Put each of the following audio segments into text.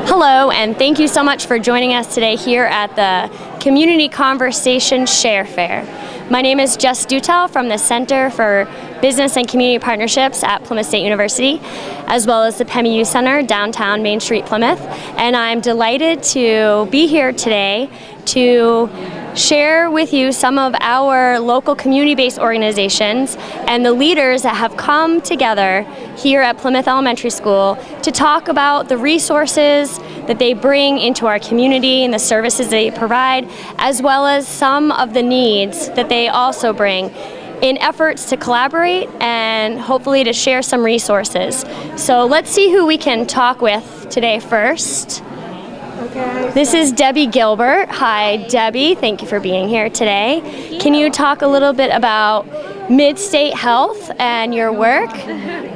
Hello, and thank you so much for joining us today here at the Community Conversation Share Fair. My name is Jess Dutel from the Center for Business and Community Partnerships at Plymouth State University, as well as the PEMI Youth Center, downtown Main Street, Plymouth. And I'm delighted to be here today to share with you some of our local community-based organizations and the leaders that have come together here at Plymouth Elementary School to talk about the resources that they bring into our community and the services they provide, as well as some of the needs that they also bring in efforts to collaborate and hopefully to share some resources. So let's see who we can talk with today first. Okay. This is Debbie Gilbert. Hi, Debbie. Thank you for being here today. Can you talk a little bit about Mid-State Health and your work?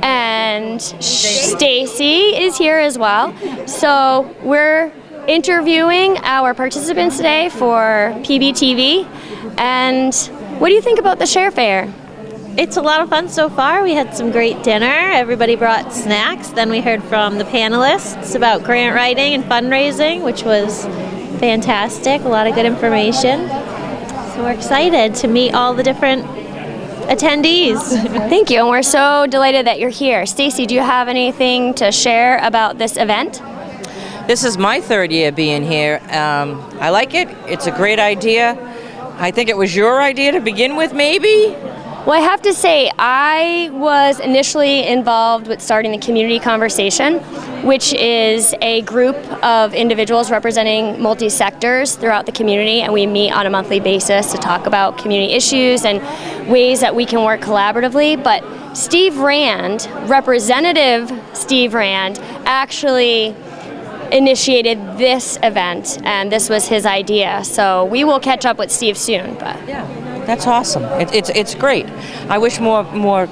And Stacy is here as well. So we're interviewing our participants today for PBTV. And what do you think about the Share Fair? It's a lot of fun so far. We had some great dinner. Everybody brought snacks. Then we heard from the panelists about grant writing and fundraising, which was fantastic. A lot of good information. So we're excited to meet all the different attendees. Thank you, and we're so delighted that you're here. Stacy, do you have anything to share about this event? This is my third year being here. I like it. It's a great idea. I think it was your idea to begin with, maybe? Well, I have to say, I was initially involved with starting the Community Conversation, which is a group of individuals representing multi-sectors throughout the community, and we meet on a monthly basis to talk about community issues and ways that we can work collaboratively. But Steve Rand, Representative Steve Rand, actually initiated this event, and this was his idea. So we will catch up with Steve soon. But yeah, that's awesome. It's great. I wish more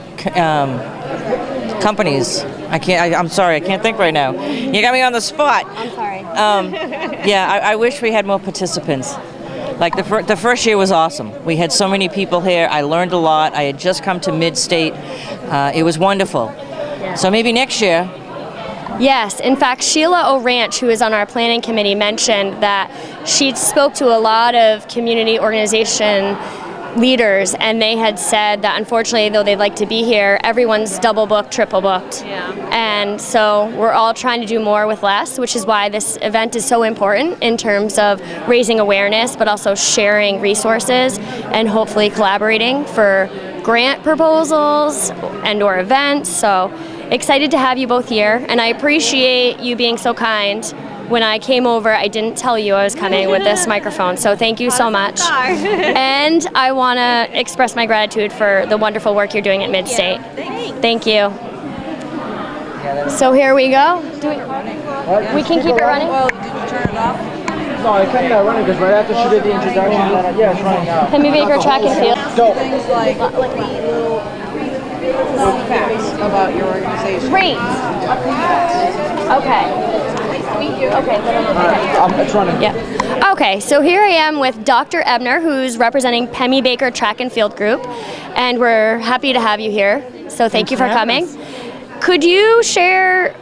companies. I'm sorry, I can't think right now. You got me on the spot. I'm sorry. Yeah, I wish we had more participants. Like the first year was awesome. We had so many people here. I learned a lot. I had just come to Mid-State. It was wonderful. Yeah. So maybe next year. Yes, in fact, Sheila O'Ranch, who is on our planning committee, mentioned that she spoke to a lot of community organization leaders, and they had said that unfortunately, though they'd like to be here, everyone's double booked, triple booked. Yeah. And so we're all trying to do more with less, which is why this event is so important in terms of raising awareness, but also sharing resources and hopefully collaborating for grant proposals and or events. So excited to have you both here, and I appreciate you being so kind. When I came over, I didn't tell you I was coming with this microphone, so thank you so much. And I want to express my gratitude for the wonderful work you're doing at Mid-State. Yeah, thank you. So here we go. We can keep it running? Well, did you turn it off? No, I kept that running because right after she did the introduction, yeah, it's running now. PEMI Baker Track and Field. Go. Things like little facts about your organization. Great. Okay. Okay. It's running. Yeah. Okay, so here I am with Dr. Ebner, who's representing PEMI Baker Track and Field Group, and we're happy to have you here. So thank you for coming. Could you share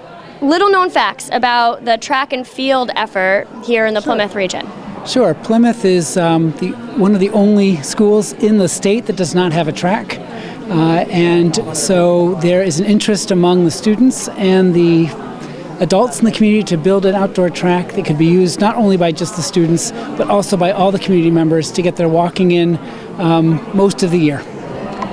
little-known facts about the track and field effort here in the Plymouth region? Sure. Plymouth is one of the only schools in the state that does not have a track. And so there is an interest among the students and the adults in the community to build an outdoor track that could be used not only by just the students, but also by all the community members to get their walking in most of the year.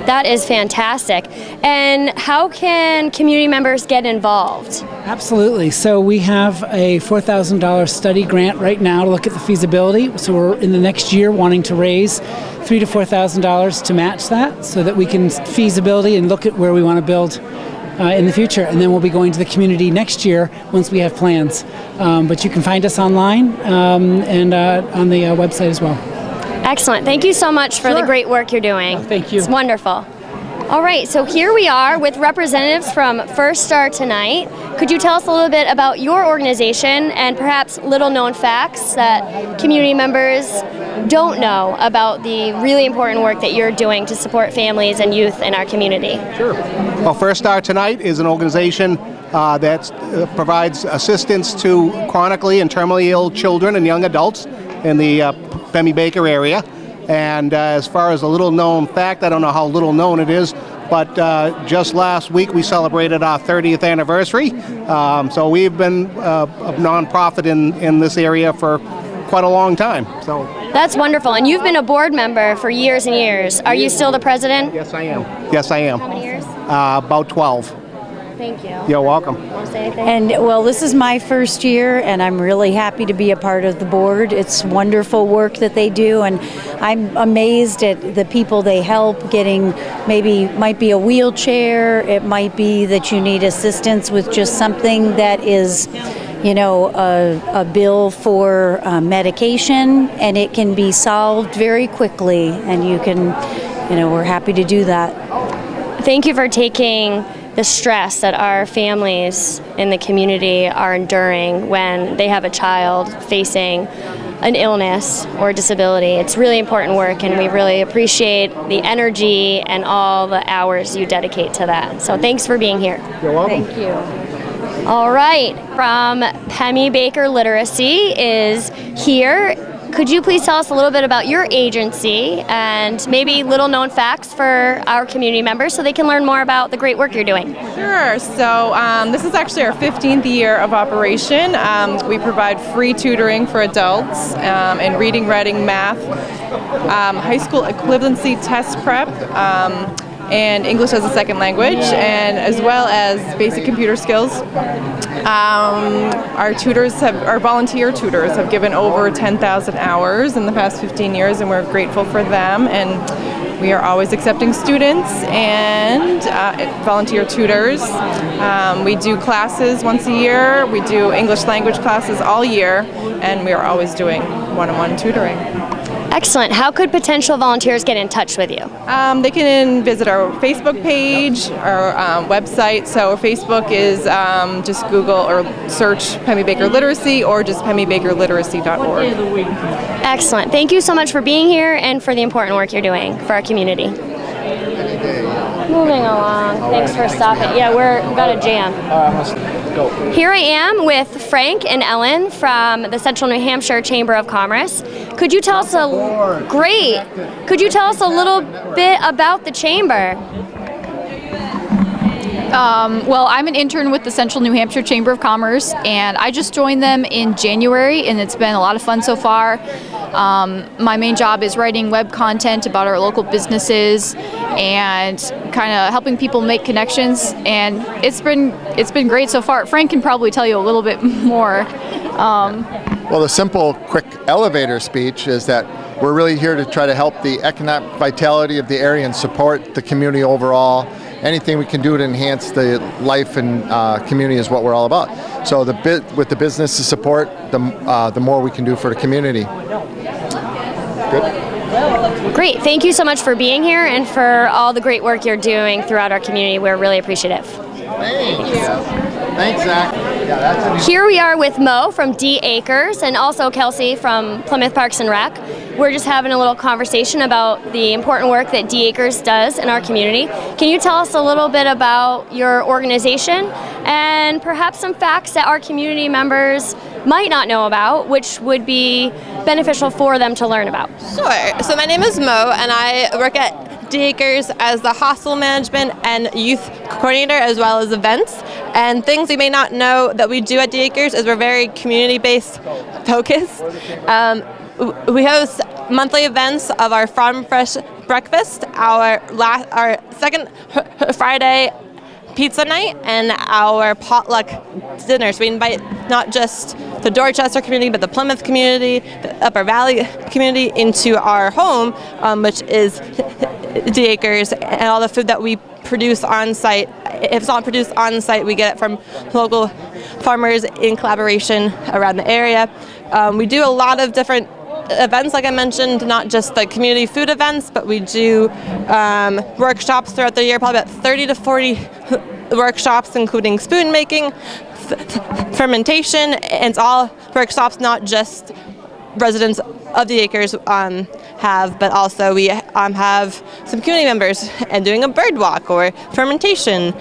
That is fantastic. And how can community members get involved? Absolutely. So we have a $4,000 study grant right now to look at the feasibility. So we're in the next year wanting to raise $3,000 to $4,000 to match that so that we can feasibility and look at where we want to build in the future. And then we'll be going to the community next year once we have plans. But you can find us online and on the website as well. Excellent. Thank you so much for the great work you're doing. Thank you. It's wonderful. All right, so here we are with representatives from First Star tonight. Could you tell us a little bit about your organization and perhaps little-known facts that community members don't know about the really important work that you're doing to support families and youth in our community? Sure. Well, First Star tonight is an organization that provides assistance to chronically and terminally ill children and young adults in the Pemmy Baker area. And as far as a little known fact, I don't know how little known it is, but just last week we celebrated our 30th anniversary. So we've been a nonprofit in this area for quite a long time. So That's wonderful. And you've been a board member for years and years. Are you still the president? yes, I am. Yes, I am. How many years? About 12. Thank you. You're welcome. Want to say anything? And well, this is my first year, and I'm really happy to be a part of the board. It's wonderful work that they do, and I'm amazed at the people they help getting. Maybe might be a wheelchair. It might be that you need assistance with just something that is, you know, a bill for medication, and it can be solved very quickly. And you can, you know, we're happy to do that. Thank you for taking the stress that our families in the community are enduring when they have a child facing an illness or disability. It's really important work, and we really appreciate the energy and all the hours you dedicate to that. So thanks for being here. You're welcome. Thank you. All right, from Pemmy Baker Literacy is here. Could you please tell us a little bit about your agency and maybe little known facts for our community members so they can learn more about the great work you're doing? Sure. So this is actually our 15th year of operation. We provide free tutoring for adults in reading, writing, math, high school equivalency test prep, and English as a second language, and as well as basic computer skills. Our volunteer tutors have given over 10,000 hours in the past 15 years, and we're grateful for them. And we are always accepting students and volunteer tutors. We do classes once a year. We do English language classes all year, and we are always doing one-on-one tutoring. Excellent. How could potential volunteers get in touch with you? They can visit our Facebook page, our website. So Facebook is just Google or search Pemmy Baker Literacy, or just pemmybakerliteracy.org. Excellent. Thank you so much for being here and for the important work you're doing for our community. Moving along. Thanks for stopping. Yeah, we've got a jam. Here I am with Frank and Ellen from the Central New Hampshire Chamber of Commerce. Could you tell us Could you tell us a little bit about the chamber? Well, I'm an intern with the Central New Hampshire Chamber of Commerce, and I just joined them in January, and it's been a lot of fun so far. My main job is writing web content about our local businesses and kind of helping people make connections, and it's been great so far. Frank can probably tell you a little bit more. Well, the simple, quick elevator speech is that we're really here to try to help the economic vitality of the area and support the community overall. Anything we can do to enhance the life and community is what we're all about. So with the business support, the more we can do for the community. Good. Great. Thank you so much for being here and for all the great work you're doing throughout our community. We're really appreciative. Thanks, Zach. Here we are with Mo from D Acres and also Kelsey from Plymouth Parks and Rec. We're just having a little conversation about the important work that D Acres does in our community. Can you tell us a little bit about your organization and perhaps some facts that our community members might not know about, which would be beneficial for them to learn about? Sure. So my name is Mo, and I work at D Acres as the hostel management and youth coordinator, as well as events. And things you may not know that we do at D Acres is we're very community-based focused. We host monthly events of our Farm Fresh breakfast, our second Friday pizza night, and our Potluck Dinners. We invite not just the Dorchester community, but the Plymouth community, the Upper Valley community into our home, which is D Acres, and all the food that we produce on site. If it's not produced on site, we get it from local farmers in collaboration around the area. We do a lot of different events, like I mentioned, not just the community food events, but we do workshops throughout the year, probably about 30 to 40 workshops, including spoon making, fermentation, and it's all workshops not just residents of the Acres have, but also we have some community members and doing a bird walk or fermentation.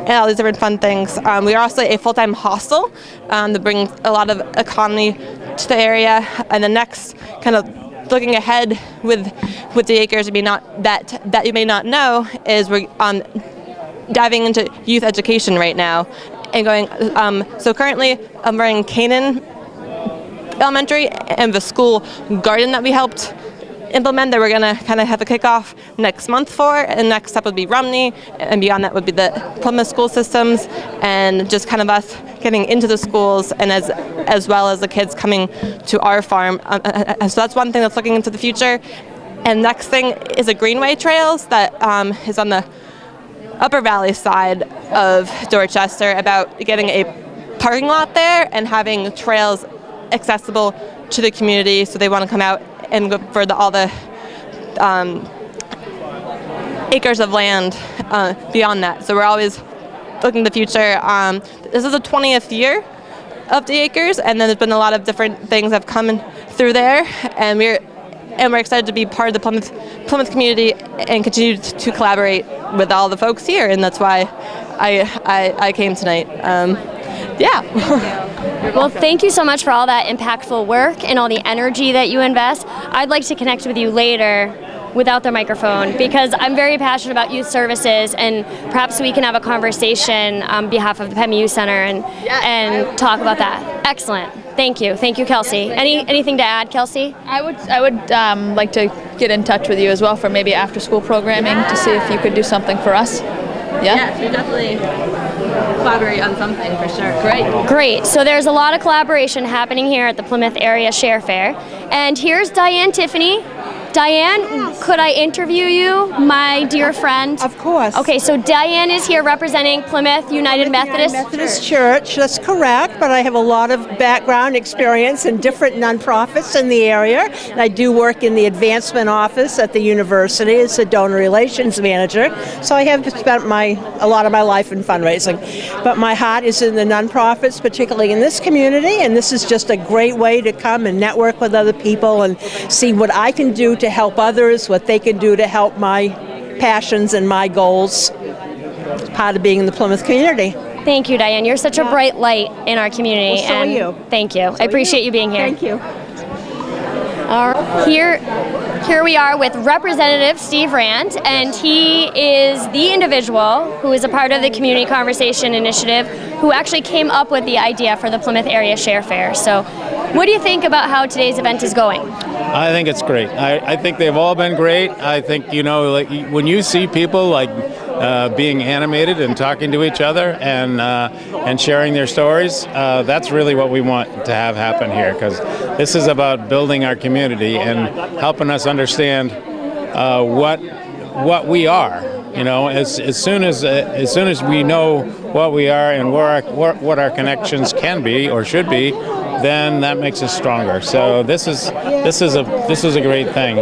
and all these different fun things. We are also a full-time hostel that brings a lot of economy to the area. And the next kind of looking ahead with the acres, that you may not know is we're diving into youth education right now and going. So currently, we're in Canaan Elementary and the school garden that we helped implement that we're going to kind of have a kickoff next month for, and next step would be Rumney, and beyond that would be the Plymouth school systems, and just kind of us getting into the schools, and as well as the kids coming to our farm. So that's one thing that's looking into the future. And next thing is a Greenway Trails that is on the Upper Valley side of Dorchester, about getting a parking lot there and having trails accessible to the community, so they want to come out and go for all the acres of land beyond that. So we're always looking to the future. This is the 20th year of the acres, and then there's been a lot of different things that have come through there, and we're excited to be part of the Plymouth community and continue to collaborate with all the folks here, and that's why I came tonight. Well, thank you so much for all that impactful work and all the energy that you invest. I'd like to connect with you later without the microphone, because I'm very passionate about youth services, and perhaps we can have a conversation on behalf of the PEMI Youth Center and talk about that. Excellent. Thank you, Kelsey. Anything to add, Kelsey? I would like to get in touch with you as well for maybe after-school programming to see if you could do something for us. Yeah? Yes, we definitely collaborate on something for sure. Great. So there's a lot of collaboration happening here at the Plymouth Area Share Fair. And here's Diane Tiffany. Diane, could I interview you, my dear friend? Of course. Okay, so Diane is here representing Plymouth United Methodist Church. That's correct, but I have a lot of background experience in different nonprofits in the area. And I do work in the advancement office at the university as a donor relations manager. So I have spent a lot of my life in fundraising. But my heart is in the nonprofits, particularly in this community, and this is just a great way to come and network with other people and see what I can do to help others, what they can do to help my passions and my goals. It's part of being in the Plymouth community. Thank you, Diane. You're such a bright light in our community. Well, so and are you. Thank you. I appreciate you being here. Thank you. Here we are with Representative Steve Rand, and he is the individual who is a part of the Community Conversation Initiative who actually came up with the idea for the Plymouth Area Share Fair. So what do you think about how today's event is going? I think it's great. I think they've all been great. I think, like when you see people like being animated and talking to each other and sharing their stories, that's really what we want to have happen here, because this is about building our community and helping us understand what we are. As soon as we know what we are and what our connections can be or should be, then that makes us stronger. So this is a great thing.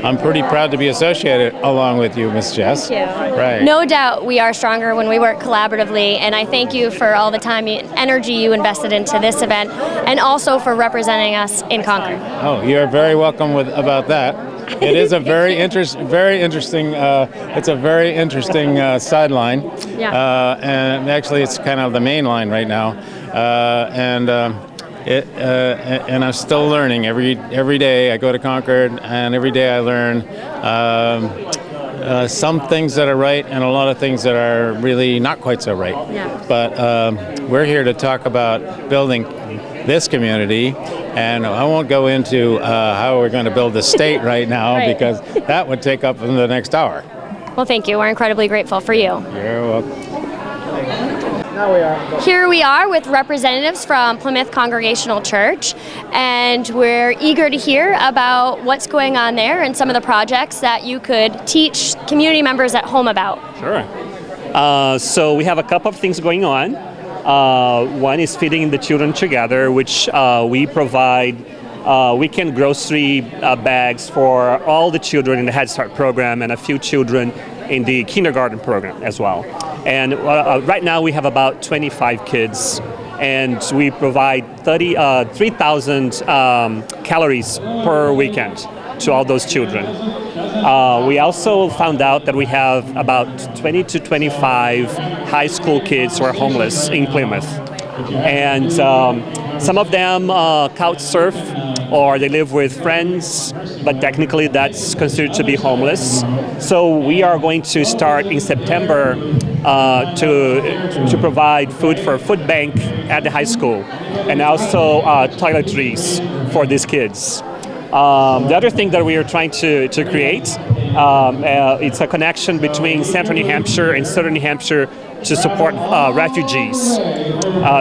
I'm pretty proud to be associated along with you, Miss Jess. Thank you. Right. No doubt we are stronger when we work collaboratively, and I thank you for all the time and energy you invested into this event, and also for representing us in Concord. Oh, you're very welcome about that. It is a very interesting. It's a very interesting sideline, and actually, it's kind of the main line right now. And I'm still learning every day. I go to Concord, and every day I learn some things that are right and a lot of things that are really not quite so right. Yeah. But we're here to talk about building this community, and I won't go into how we're going to build the state right now because that would take up the next hour. Well, thank you. We're incredibly grateful for you. You're welcome. Here we are with representatives from Plymouth Congregational Church, and we're eager to hear about what's going on there and some of the projects that you could teach community members at home about. Sure. So we have a couple of things going on. One is feeding the children together, which we provide weekend grocery bags for all the children in the Head Start program and a few children in the kindergarten program as well. And right now we have about 25 kids, and we provide 3,000 calories per weekend to all those children. We also found out that we have about 20 to 25 high school kids who are homeless in Plymouth. And some of them couch surf or they live with friends, but technically that's considered to be homeless. So we are going to start in September to provide food for a food bank at the high school and also toiletries for these kids. The other thing that we are trying to create, it's a connection between Central New Hampshire and Southern New Hampshire to support refugees.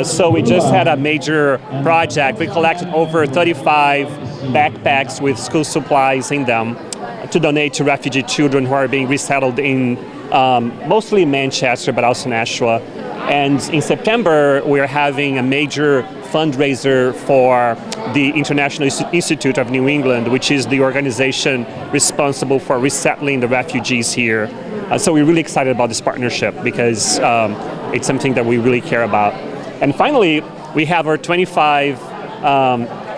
So we just had a major project. We collected over 35 backpacks with school supplies in them to donate to refugee children who are being resettled in mostly Manchester, but also Nashua. And in September, we're having a major fundraiser for the International Institute of New England, which is the organization responsible for resettling the refugees here. So we're really excited about this partnership because it's something that we really care about. And finally, we have our 25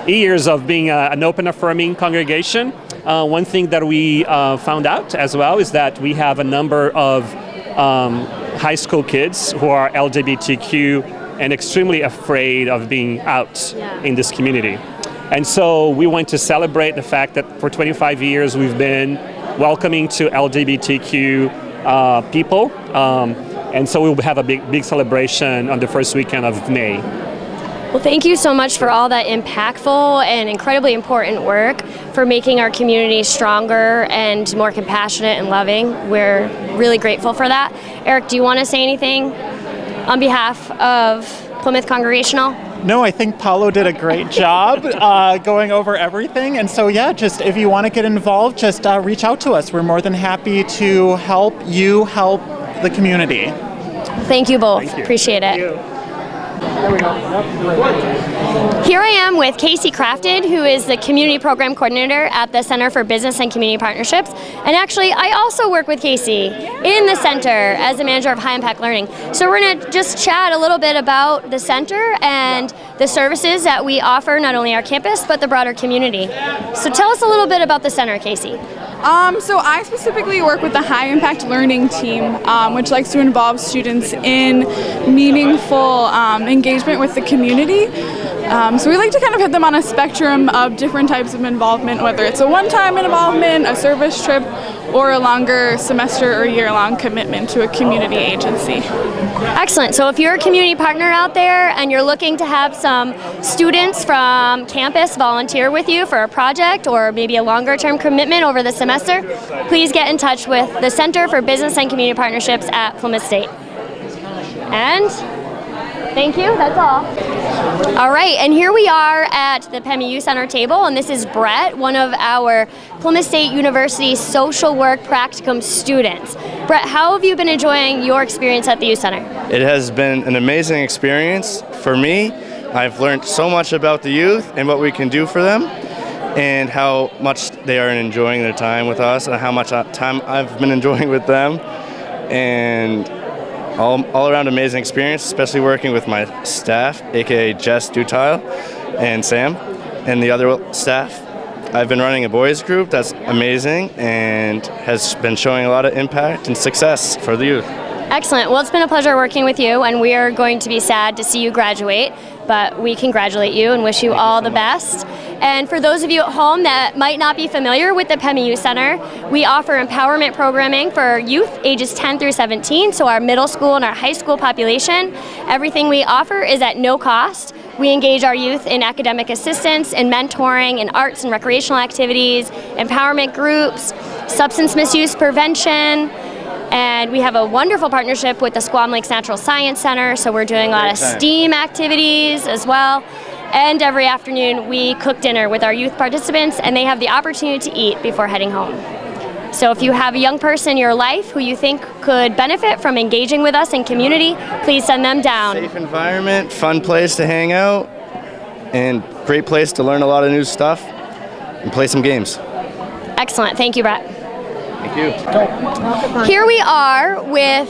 years of being an open, affirming congregation. One thing that we found out as well is that we have a number of high school kids who are LGBTQ and extremely afraid of being out in this community. And so we want to celebrate the fact that for 25 years we've been welcoming to LGBTQ people. And so we'll have a big celebration on the first weekend of May. Well, thank you so much for all that impactful and incredibly important work for making our community stronger and more compassionate and loving. We're really grateful for that. Eric, do you want to say anything on behalf of Plymouth Congregational? No, I think Paulo did a great job going over everything. And so, yeah, just if you want to get involved, just reach out to us. We're more than happy to help you help the community. Thank you both. Thank you. Appreciate it. Thank you. Here I am with Casey Grafton, who is the Community Program Coordinator at the Center for Business and Community Partnerships. And actually, I also work with Casey in the center as the manager of High Impact Learning. So we're going to just chat a little bit about the center and the services that we offer, not only our campus, but the broader community. So tell us a little bit about the center, Casey. So I specifically work with the High Impact Learning team, which likes to involve students in meaningful engagement with the community. So we like to kind of hit them on a spectrum of different types of involvement, whether it's a one-time involvement, a service trip, or a longer semester or year-long commitment to a community agency. Excellent. So if you're a community partner out there and you're looking to have some students from campus volunteer with you for a project or maybe a longer-term commitment over the semester, please get in touch with the Center for Business and Community Partnerships at Plymouth State. And thank you, that's all. All right, and here we are at the PEMU Center table, and this is Brett, one of our Plymouth State University social work practicum students. Brett, how have you been enjoying your experience at the youth center? It has been an amazing experience for me. I've learned so much about the youth and what we can do for them and how much they are enjoying their time with us and how much time I've been enjoying with them. And all around amazing experience, especially working with my staff, aka Jess Dutile and Sam, and the other staff. I've been running a boys group that's amazing and has been showing a lot of impact and success for the youth. Excellent. Well, it's been a pleasure working with you, and we are going to be sad to see you graduate, but we congratulate you and wish you all the best. And for those of you at home that might not be familiar with the PEMU Youth Center, we offer empowerment programming for youth ages 10 through 17, so our middle school and our high school population. Everything we offer is at no cost. We engage our youth in academic assistance, in mentoring, in arts and recreational activities, empowerment groups, substance misuse prevention, and we have a wonderful partnership with the Squam Lakes Natural Science Center, so we're doing a lot of STEAM activities as well. And every afternoon we cook dinner with our youth participants, and they have the opportunity to eat before heading home. So if you have a young person in your life who you think could benefit from engaging with us in community, please send them down. Safe environment, fun place to hang out, and great place to learn a lot of new stuff and play some games. Excellent. Thank you, Brett. Thank you. Here we are with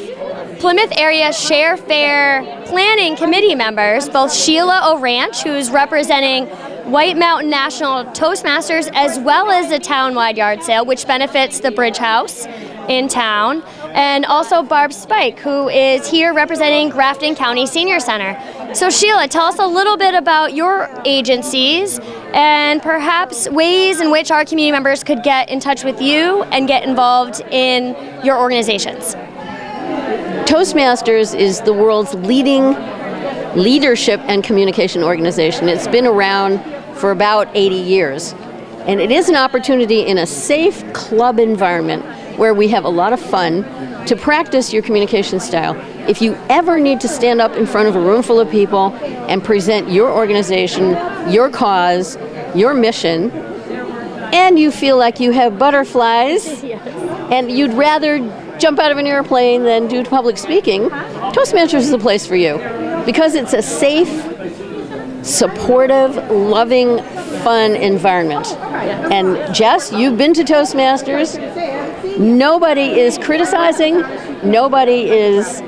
Plymouth Area Share Fair Planning Committee members, both Sheila O'Ranch, who's representing White Mountain National Toastmasters, as well as a town-wide yard sale, which benefits the Bridge House in town, and also Barb Spike, who is here representing Grafton County Senior Center. So Sheila, tell us a little bit about your agencies and perhaps ways in which our community members could get in touch with you and get involved in your organizations. Toastmasters is the world's leading leadership and communication organization. It's been around for about 80 years. And it is an opportunity in a safe club environment where we have a lot of fun to practice your communication style. If you ever need to stand up in front of a room full of people and present your organization, your cause, your mission, and you feel like you have butterflies and you'd rather jump out of an airplane than do public speaking, Toastmasters is the place for you because it's a safe, supportive, loving, fun environment. And Jess, you've been to Toastmasters. Nobody is criticizing. Nobody is,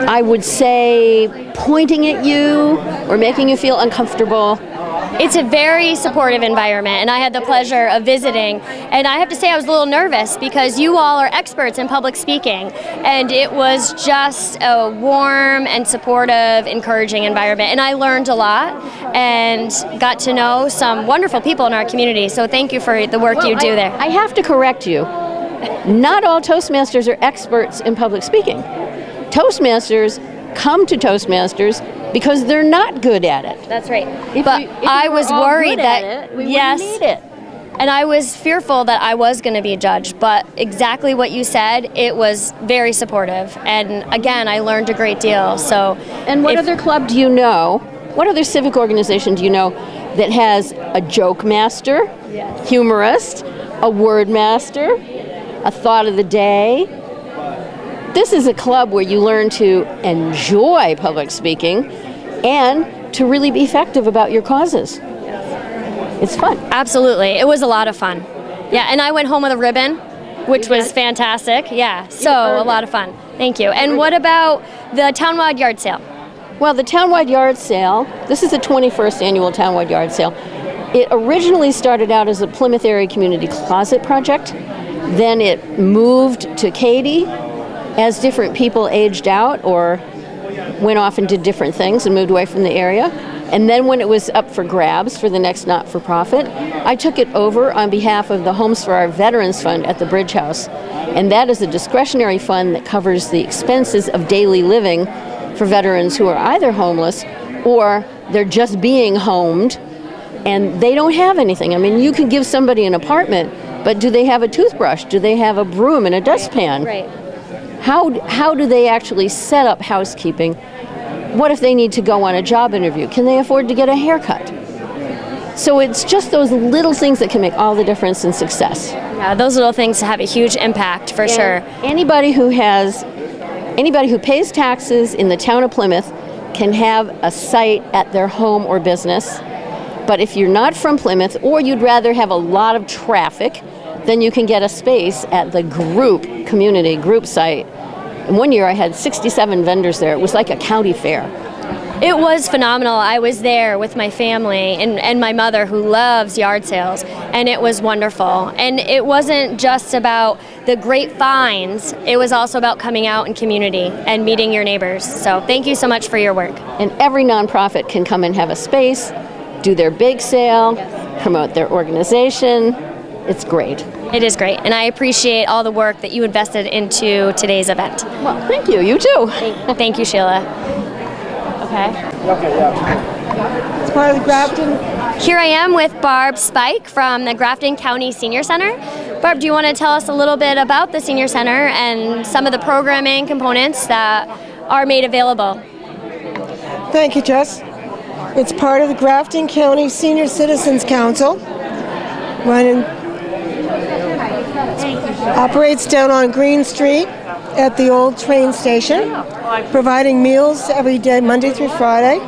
I would say, pointing at you or making you feel uncomfortable. It's a very supportive environment, and I had the pleasure of visiting, and I have to say I was a little nervous because you all are experts in public speaking, and it was just a warm and supportive, encouraging environment, and I learned a lot and got to know some wonderful people in our community, so thank you for the work you do there. I have to correct you. Not all Toastmasters are experts in public speaking. Toastmasters come to Toastmasters because they're not good at it. That's right. But I was worried that, yes, need it. and I was fearful that I was going to be judged, but exactly what you said, it was very supportive. And again, I learned a great deal. So, and what other club do you know? What other civic organization do you know that has a joke master, humorist, a word master, a thought of the day? This is a club where you learn to enjoy public speaking and to really be effective about your causes. It's fun. Absolutely. It was a lot of fun. Yeah, and I went home with a ribbon, which was fantastic. Yeah, so a lot of fun. Thank you. And what about the townwide yard sale? Well, the townwide yard sale, this is the 21st annual townwide yard sale. It originally started out as a Plymouth Area Community Closet project. Then it moved to Katy as different people aged out or went off and did different things and moved away from the area. And then when it was up for grabs for the next not-for-profit, I took it over on behalf of the Homes for Our Veterans Fund at the Bridge House. And that is a discretionary fund that covers the expenses of daily living for veterans who are either homeless or they're just being homed and they don't have anything. I mean, you can give somebody an apartment, but do they have a toothbrush? Do they have a broom and a dustpan? Right. How do they actually set up housekeeping? What if they need to go on a job interview? Can they afford to get a haircut? So it's just those little things that can make all the difference in success. Yeah, those little things have a huge impact for sure. Anybody who pays taxes in the town of Plymouth can have a site at their home or business. But if you're not from Plymouth or you'd rather have a lot of traffic, then you can get a space at the community group site. And one year I had 67 vendors there. It was like a county fair. It was phenomenal. I was there with my family and my mother who loves yard sales, and it was wonderful. And it wasn't just about the great finds, it was also about coming out in community and meeting your neighbors. So thank you so much for your work. And every nonprofit can come and have a space, do their bake sale, promote their organization. It's great. It is great, and I appreciate all the work that you invested into today's event. Well, thank you. You too. Thank you, Sheila. Okay. It's part of the Grafton. Here I am with Barb Spike from the Grafton County Senior Center. Barb, do you want to tell us a little bit about the Senior Center and some of the programming components that are made available? Thank you, Jess. It's part of the Grafton County Senior Citizens Council. Operates down on Green Street at the old train station, providing meals every day, Monday through Friday.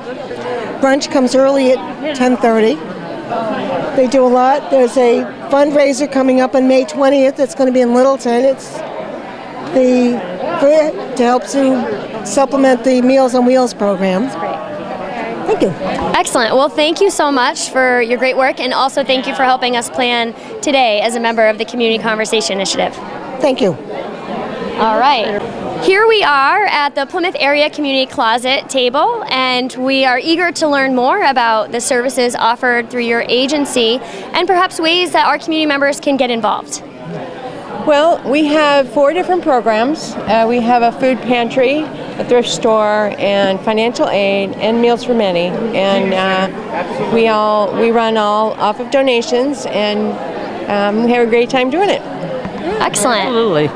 Brunch comes early at 10:30. They do a lot. There's a fundraiser coming up on May 20th that's going to be in Littleton. It's to help to supplement the Meals on Wheels program. Thank you. Excellent. Well, thank you so much for your great work, and also thank you for helping us plan today as a member of the Community Conversation Initiative. Thank you. All right. Here we are at the Plymouth Area Community Closet table, and we are eager to learn more about the services offered through your agency and perhaps ways that our community members can get involved. Well, we have 4 different programs. We have a food pantry, a thrift store, and financial aid, and Meals for Many. And we run all off of donations, and we have a great time doing it. Excellent. Absolutely.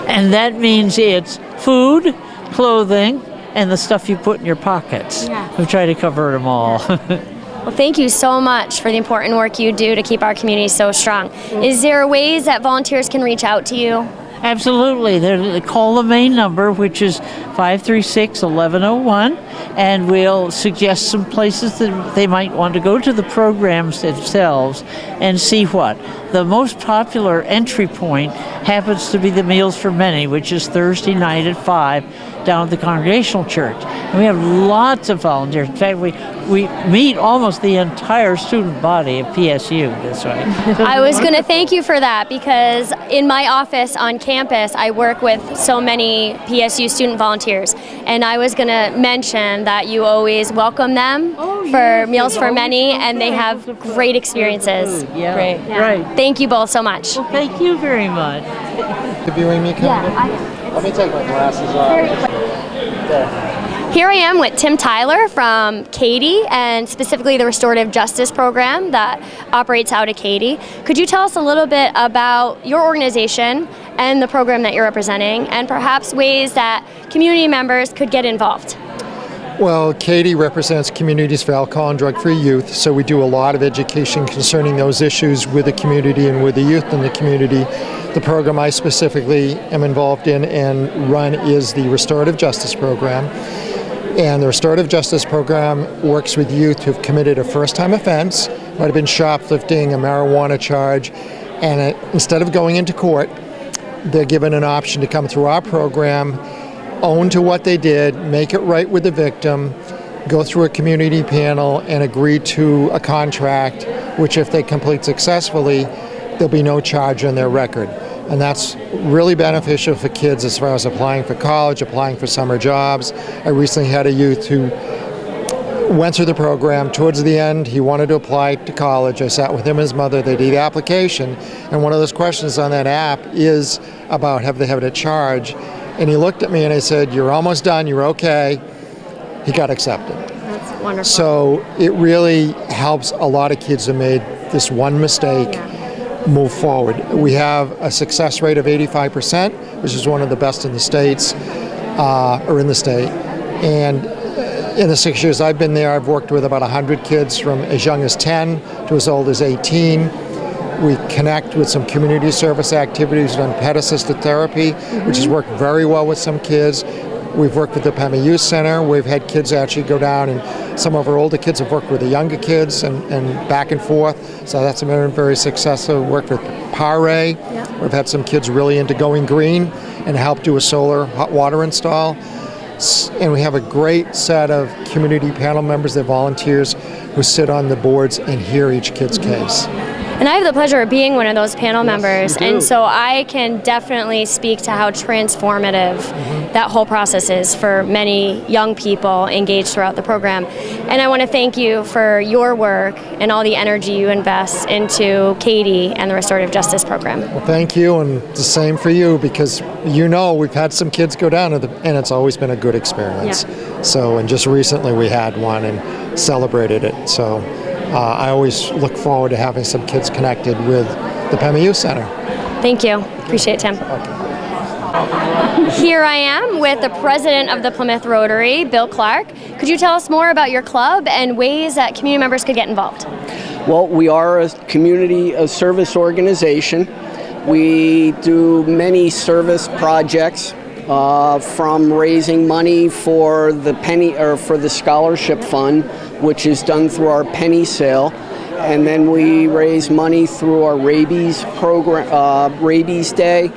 And that means it's food, clothing, and the stuff you put in your pockets. Yeah. We try to cover them all. Well, thank you so much for the important work you do to keep our community so strong. Is there ways that volunteers can reach out to you? Absolutely. They call the main number, which is 536-1101, and we'll suggest some places that they might want to go to the programs themselves and see what. The most popular entry point happens to be the Meals for Many, which is Thursday night at 5 down at the Congregational Church. And we have lots of volunteers. In fact, we meet almost the entire student body of PSU this way. I was going to thank you for that, because in my office on campus, I work with so many PSU student volunteers, and I was going to mention that you always welcome them for Meals for Many, and they have great experiences. Yeah, Great. Right. Thank you both so much. Well, thank you very much. Interviewing me, let me take my glasses off. There. Here I am with Tim Tyler from Katy, and specifically the Restorative Justice Program that operates out of Katy. Could you tell us a little bit about your organization and the program that you're representing, and perhaps ways that community members could get involved? Well, Katy represents Communities for Alcohol and Drug-Free Youth, so we do a lot of education concerning those issues with the community and with the youth in the community. The program I specifically am involved in and run is the Restorative Justice Program. And the Restorative Justice Program works with youth who've committed a first-time offense, might have been shoplifting, a marijuana charge, and instead of going into court, they're given an option to come through our program, own to what they did, make it right with the victim, go through a community panel, and agree to a contract, which if they complete successfully, there'll be no charge on their record. And that's really beneficial for kids as far as applying for college, applying for summer jobs. I recently had a youth who went through the program. Towards the end, he wanted to apply to college. I sat with him and his mother. They did the application. And one of those questions on that app is about have they had a charge. And he looked at me and I said, "You're almost done. You're okay." He got accepted. That's wonderful. So it really helps a lot of kids who made this one mistake move forward. We have a success rate of 85%, which is one of the best in the states, or in the state. And in the 6 years I've been there, I've worked with about 100 kids from as young as 10 to as old as 18. We connect with some community service activities, done pet-assisted therapy, which has worked very well with some kids. We've worked with the PEMA Youth Center. We've had kids actually go down, and some of our older kids have worked with the younger kids and back and forth. So that's been very successful. We've worked with PARE. We've had some kids really into going green and helped do a solar hot water install. And we have a great set of community panel members, they're volunteers, who sit on the boards and hear each kid's case. And I have the pleasure of being one of those panel members, and so I can definitely speak to how transformative that whole process is for many young people engaged throughout the program. And I want to thank you for your work and all the energy you invest into Katy and the Restorative Justice Program. Well, thank you, and the same for you, because we've had some kids go down, and it's always been a good experience. Yeah. So, and just recently we had one and celebrated it. So I always look forward to having some kids connected with the PEMA Youth Center. Thank you. Appreciate it, Tim. Here I am with the president of the Plymouth Rotary, Bill Clark. Could you tell us more about your club and ways that community members could get involved? Well, we are a community service organization. We do many service projects, from raising money for the scholarship fund, which is done through our penny sale, and then we raise money through our rabies program, Rabies Day,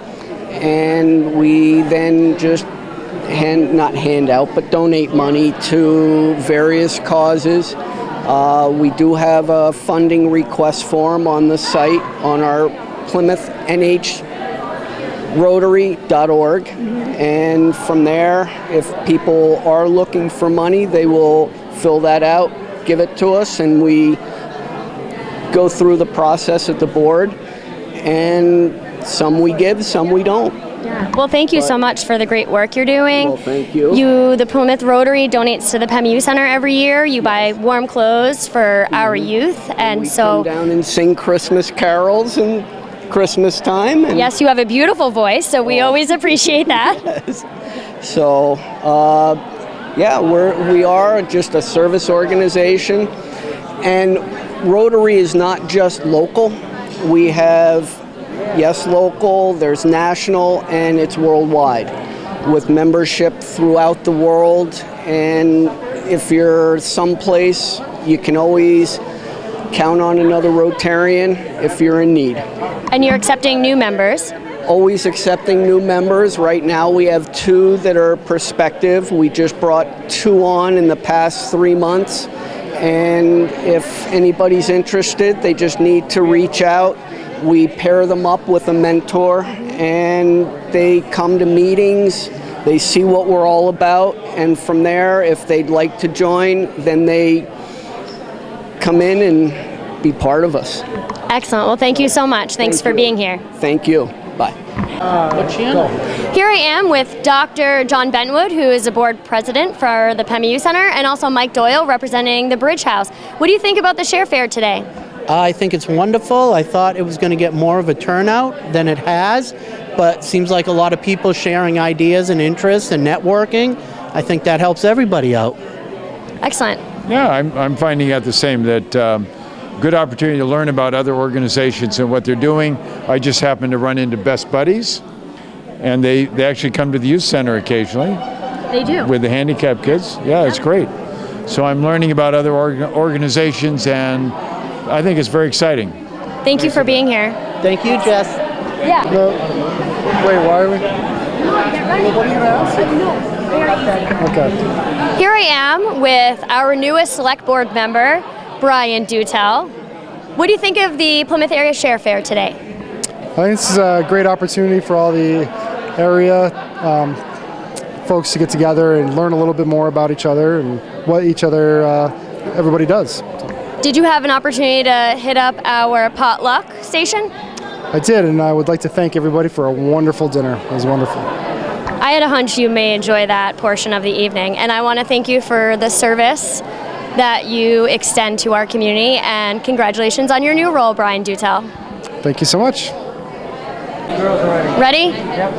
and we then just donate money to various causes. We do have a funding request form on the site on our Plymouth Rotary.org, and from there, if people are looking for money, they will fill that out, give it to us, and we go through the process at the board, and some we give, some we don't. Yeah. Well, thank you so much for the great work you're doing. Well, thank you. The Plymouth Rotary donates to the PEM Youth Center every year. You buy warm clothes for our youth, and we come down and sing Christmas carols and Christmas time. And yes, you have a beautiful voice, so we always appreciate that. Yes. So, we are just a service organization, and Rotary is not just local. We have, local, there's national, and it's worldwide, with membership throughout the world. And if you're someplace, you can always count on another Rotarian if you're in need. And you're accepting new members? Always accepting new members. Right now we have 2 that are prospective. We just brought 2 on in the past 3 months. And if anybody's interested, they just need to reach out. We pair them up with a mentor, and they come to meetings, they see what we're all about, and from there, if they'd like to join, then they come in and be part of us. Excellent. Well, thank you so much. Thanks for being here. Thank you. Bye. Here I am with Dr. John Bentwood, who is the board president for the PEM Youth Center, and also Mike Doyle representing the Bridge House. What do you think about the Share Fair today? I think it's wonderful. I thought it was going to get more of a turnout than it has, but it seems like a lot of people sharing ideas and interests and networking. I think that helps everybody out. Excellent. Yeah, I'm finding out the same, that good opportunity to learn about other organizations and what they're doing. I just happen to run into Best Buddies, and they actually come to the youth center occasionally. They do. With the handicapped kids. Yeah, it's great. So I'm learning about other organizations, and I think it's very exciting. Thank you for being here. Thank you, Jess. Yeah. No. Wait, why are we? Okay. Here I am with our newest select board member, Brian Dutel. What do you think of the Plymouth Area Share Fair today? I think this is a great opportunity for all the area folks to get together and learn a little bit more about each other and what everybody does. Did you have an opportunity to hit up our potluck station? I did, and I would like to thank everybody for a wonderful dinner. It was wonderful. I had a hunch you may enjoy that portion of the evening, and I want to thank you for the service that you extend to our community, and congratulations on your new role, Brian Dutel. Thank you so much. Ready? Yep.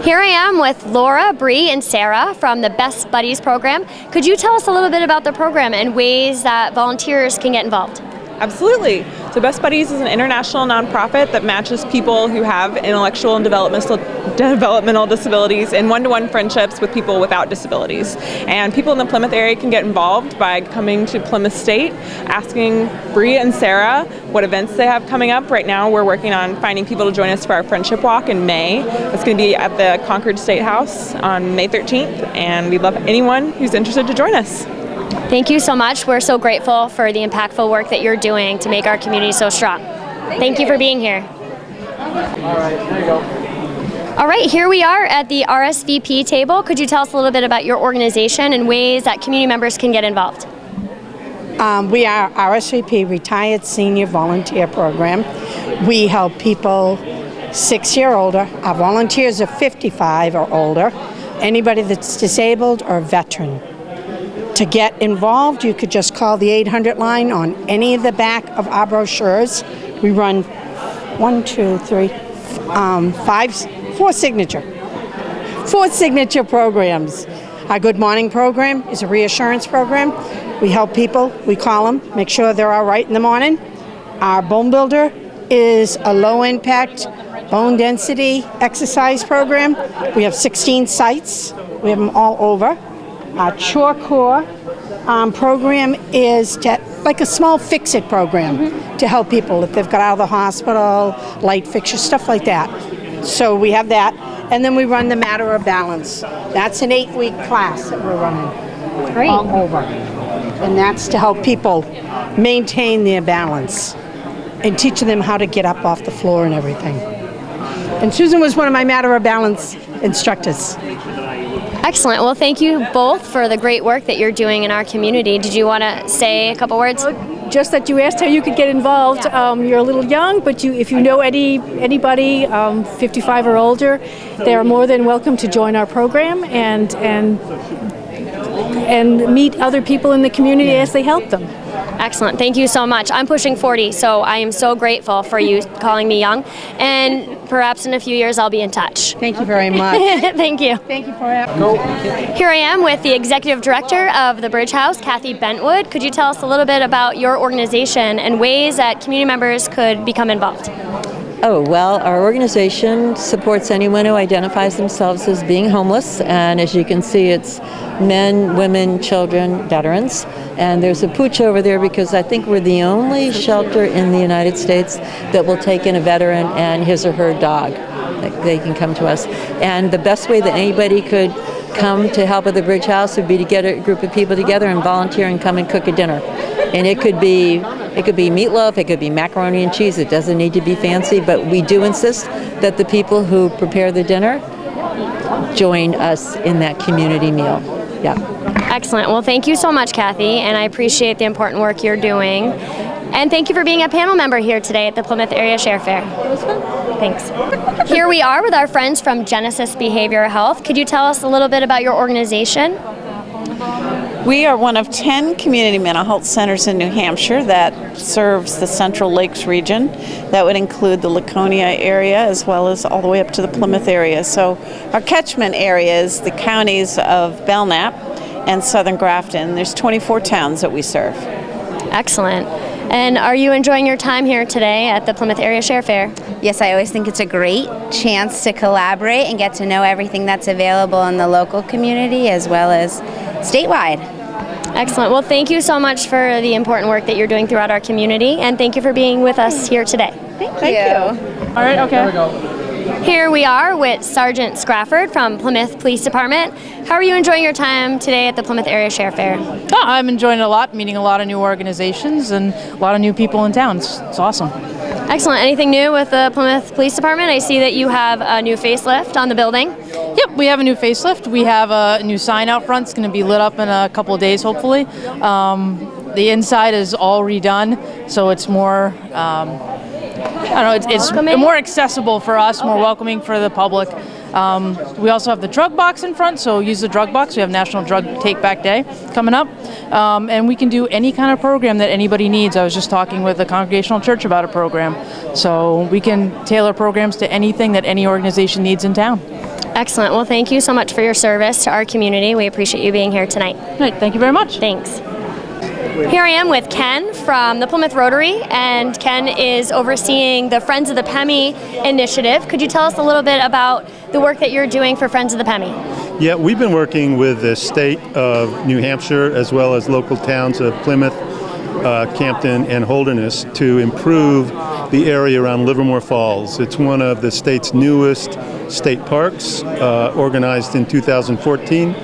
Here I am with Laura, Bree, and Sarah from the Best Buddies program. Could you tell us a little bit about the program and ways that volunteers can get involved? Absolutely. So Best Buddies is an international nonprofit that matches people who have intellectual and developmental disabilities in one-to-one friendships with people without disabilities. And people in the Plymouth area can get involved by coming to Plymouth State, asking Bree and Sarah what events they have coming up. Right now we're working on finding people to join us for our Friendship Walk in May. It's going to be at the Concord State House on May 13th, and we'd love anyone who's interested to join us. Thank you so much. We're so grateful for the impactful work that you're doing to make our community so strong. Thank you for being here. All right, here you go. All right, here we are at the Rsvp table. Could you tell us a little bit about your organization and ways that community members can get involved? We are Rsvp, Retired Senior Volunteer Program. We help people 6 years or older. Our volunteers are 55 or older. Anybody that's disabled or veteran. To get involved, you could just call the 800 line on any of the back of our brochures. We run 4 signature programs. Our Good Morning program is a reassurance program. We help people, we call them, make sure they're all right in the morning. Our Bone Builder is a low impact bone density exercise program. We have 16 sites. We have them all over. Our Chore Core program is like a small fix-it program to help people if they've got out of the hospital, light fixtures, stuff like that. So we have that. And then we run the Matter of Balance. That's an 8-week class that we're running. Great. All over. And that's to help people maintain their balance and teaching them how to get up off the floor and everything. And Susan was one of my Matter of Balance instructors. Excellent. Well, thank you both for the great work that you're doing in our community. Did you want to say a couple words? Just that you asked how you could get involved. You're a little young, but if you know anybody 55 or older, they are more than welcome to join our program and meet other people in the community as they help them. Excellent. Thank you so much. I'm pushing 40, so I am so grateful for you calling me young. And perhaps in a few years I'll be in touch. Thank you very much. Thank you. Thank you for having me. Here I am with the Executive Director of the Bridge House, Kathy Bentwood. Could you tell us a little bit about your organization and ways that community members could become involved? Oh, well, our organization supports anyone who identifies themselves as being homeless, and as you can see, it's men, women, children, veterans. And there's a pooch over there because I think we're the only shelter in the United States that will take in a veteran and his or her dog. They can come to us. And the best way that anybody could come to help at the Bridge House would be to get a group of people together and volunteer and come and cook a dinner. And it could be meatloaf, it could be macaroni and cheese, it doesn't need to be fancy, but we do insist that the people who prepare the dinner join us in that community meal. Yeah. Excellent. Well, thank you so much, Kathy, and I appreciate the important work you're doing. And thank you for being a panel member here today at the Plymouth Area Share Fair. It was fun. Thanks. Here we are with our friends from Genesis Behavioral Health. Could you tell us a little bit about your organization? We are one of 10 community mental health centers in New Hampshire that serves the Central Lakes region. That would include the Laconia area as well as all the way up to the Plymouth area. So our catchment area is the counties of Belknap and Southern Grafton. There's 24 towns that we serve. Excellent. And are you enjoying your time here today at the Plymouth Area Share Fair? Yes, I always think it's a great chance to collaborate and get to know everything that's available in the local community as well as statewide. Excellent. Well, thank you so much for the important work that you're doing throughout our community, and thank you for being with us here today. Thank you. All right, okay. Here we go. Here we are with Sergeant Scrafford from Plymouth Police Department. How are you enjoying your time today at the Plymouth Area Share Fair? Oh, I'm enjoying it a lot, meeting a lot of new organizations and a lot of new people in town. It's awesome. Excellent. Anything new with the Plymouth Police Department? I see that you have a new facelift on the building. Yep, we have a new facelift. We have a new sign out front. It's going to be lit up in a couple of days, hopefully. The inside is all redone, so it's more, it's more accessible for us, more welcoming for the public. We also have the drug box in front, so use the drug box. We have National Drug Take Back Day coming up, and we can do any kind of program that anybody needs. I was just talking with the Congregational Church about a program, so we can tailor programs to anything that any organization needs in town. Excellent. Well, thank you so much for your service to our community. We appreciate you being here tonight. Right, thank you very much. Thanks. Here I am with Ken from the Plymouth Rotary, and Ken is overseeing the Friends of the PEMI initiative. Could you tell us a little bit about the work that you're doing for Friends of the PEMI? Yeah, we've been working with the state of New Hampshire as well as local towns of Plymouth, Campden, and Holderness to improve the area around Livermore Falls. It's one of the state's newest state parks, organized in 2014.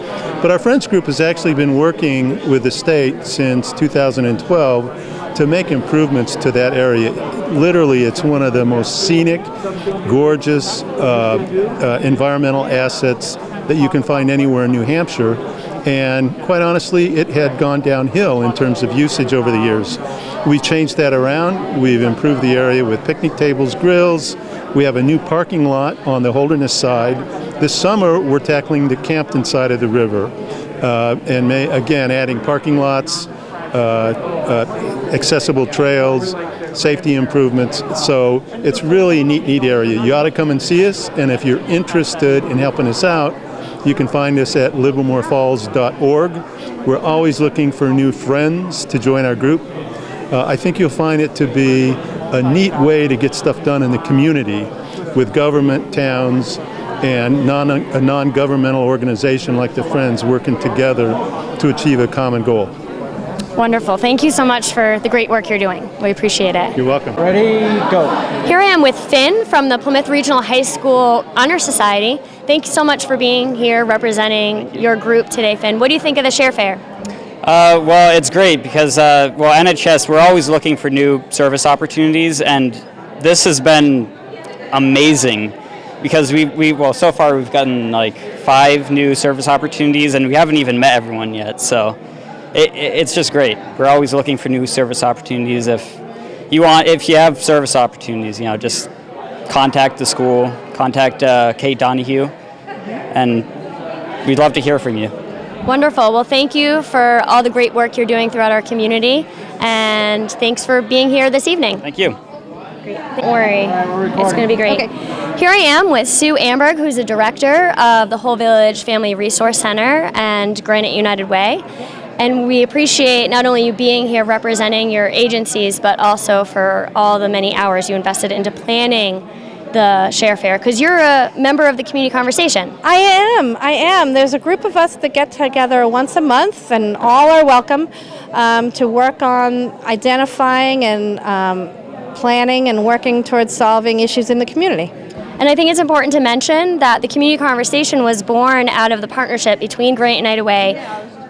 But our Friends group has actually been working with the state since 2012 to make improvements to that area. Literally, it's one of the most scenic, gorgeous environmental assets that you can find anywhere in New Hampshire. And quite honestly, it had gone downhill in terms of usage over the years. We changed that around. We've improved the area with picnic tables, grills. We have a new parking lot on the Holderness side. This summer, we're tackling the Campden side of the river and again, adding parking lots, accessible trails, safety improvements. So it's really a neat area. You ought to come and see us, and if you're interested in helping us out, you can find us at livermorefalls.org. We're always looking for new friends to join our group. I think you'll find it to be a neat way to get stuff done in the community with government, towns, and a non-governmental organization like the Friends working together to achieve a common goal. Wonderful. Thank you so much for the great work you're doing. We appreciate it. You're welcome. Ready, go. Here I am with Finn from the Plymouth Regional High School Honor Society. Thank you so much for being here representing your group today, Finn. What do you think of the Share Fair? Well, it's great because, NHS, we're always looking for new service opportunities, and this has been amazing because so far we've gotten like 5 new service opportunities, and we haven't even met everyone yet, so it's just great. We're always looking for new service opportunities. If you have service opportunities, just contact the school, contact Kate Donahue, and we'd love to hear from you. Wonderful. Well, thank you for all the great work you're doing throughout our community, and thanks for being here this evening. Thank you. Great. Don't worry, it's going to be great. Okay. Here I am with Sue Amberg, who's the director of the Whole Village Family Resource Center and Granite United Way. And we appreciate not only you being here representing your agencies, but also for all the many hours you invested into planning the Share Fair, because you're a member of the community conversation. I am. There's a group of us that get together once a month, and all are welcome to work on identifying and planning and working towards solving issues in the community. And I think it's important to mention that the community conversation was born out of the partnership between Granite United Way,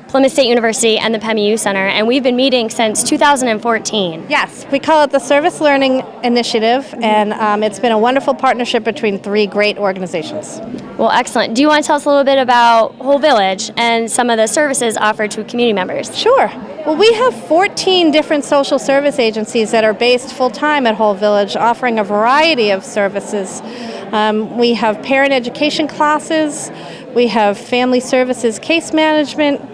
Plymouth State University, and the PEMU Center, and we've been meeting since 2014. Yes, we call it the Service Learning Initiative, and it's been a wonderful partnership between 3 great organizations. Well, excellent. Do you want to tell us a little bit about Whole Village and some of the services offered to community members? Sure. Well, we have 14 different social service agencies that are based full-time at Whole Village, offering a variety of services. We have parent education classes, we have family services case management,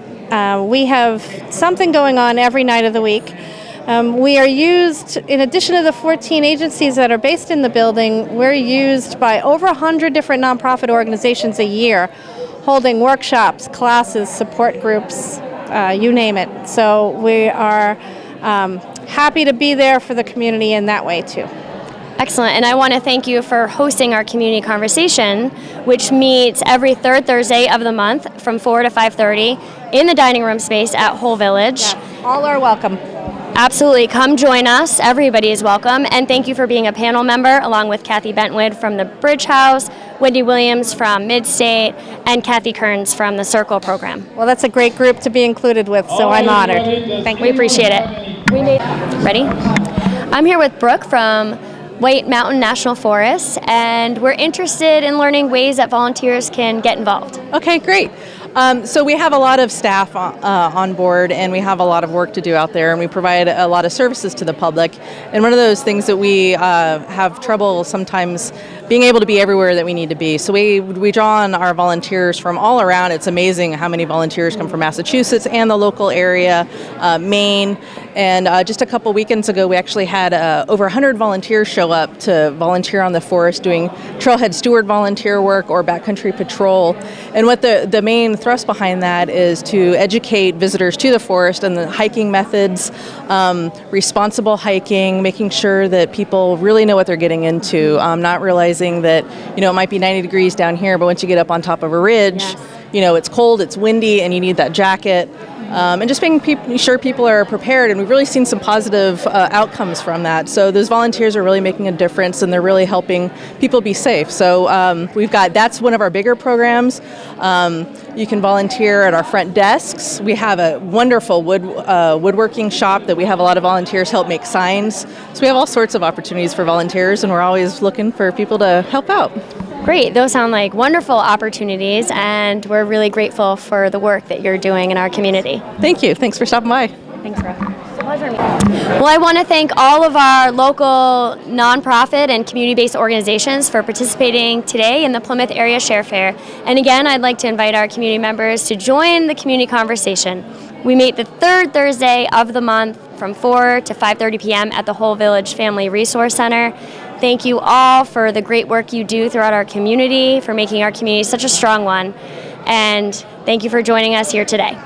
we have something going on every night of the week. We are used, in addition to the 14 agencies that are based in the building, we're used by over 100 different nonprofit organizations a year, holding workshops, classes, support groups, you name it. So we are happy to be there for the community in that way too. Excellent, and I want to thank you for hosting our community conversation, which meets every third Thursday of the month from 4 to 5:30 in the dining room space at Whole Village. Yeah, all are welcome. Absolutely, come join us. Everybody is welcome, and thank you for being a panel member, along with Kathy Bentwood from the Bridge House, Wendy Williams from Midstate, and Kathy Kearns from the Circle program. Well, that's a great group to be included with, so I'm honored. Thank you. We appreciate it. Ready? I'm here with Brooke from White Mountain National Forest, and we're interested in learning ways that volunteers can get involved. Okay, great. So we have a lot of staff on board, and we have a lot of work to do out there, and we provide a lot of services to the public. And one of those things that we have trouble sometimes being able to be everywhere that we need to be. So we draw on our volunteers from all around. It's amazing how many volunteers come from Massachusetts and the local area, Maine. And just a couple weekends ago, we actually had over 100 volunteers show up to volunteer on the forest doing trailhead steward volunteer work or backcountry patrol. And what the main thrust behind that is to educate visitors to the forest and the hiking methods, responsible hiking, making sure that people really know what they're getting into, not realizing that, it might be 90 degrees down here, but once you get up on top of a ridge, it's cold, it's windy, and you need that jacket. And just making sure people are prepared, and we've really seen some positive outcomes from that. So those volunteers are really making a difference, and they're really helping people be safe. So that's one of our bigger programs. You can volunteer at our front desks. We have a wonderful woodworking shop that we have a lot of volunteers help make signs. So we have all sorts of opportunities for volunteers, and we're always looking for people to help out. Great, those sound like wonderful opportunities, and we're really grateful for the work that you're doing in our community. Thank you. Thanks for stopping by. Thanks, Brooke. It's a pleasure meeting you. Well, I want to thank all of our local nonprofit and community-based organizations for participating today in the Plymouth Area Share Fair. And again, I'd like to invite our community members to join the community conversation. We meet the third Thursday of the month from 4 to 5:30 p.m. at the Whole Village Family Resource Center. Thank you all for the great work you do throughout our community, for making our community such a strong one. And thank you for joining us here today.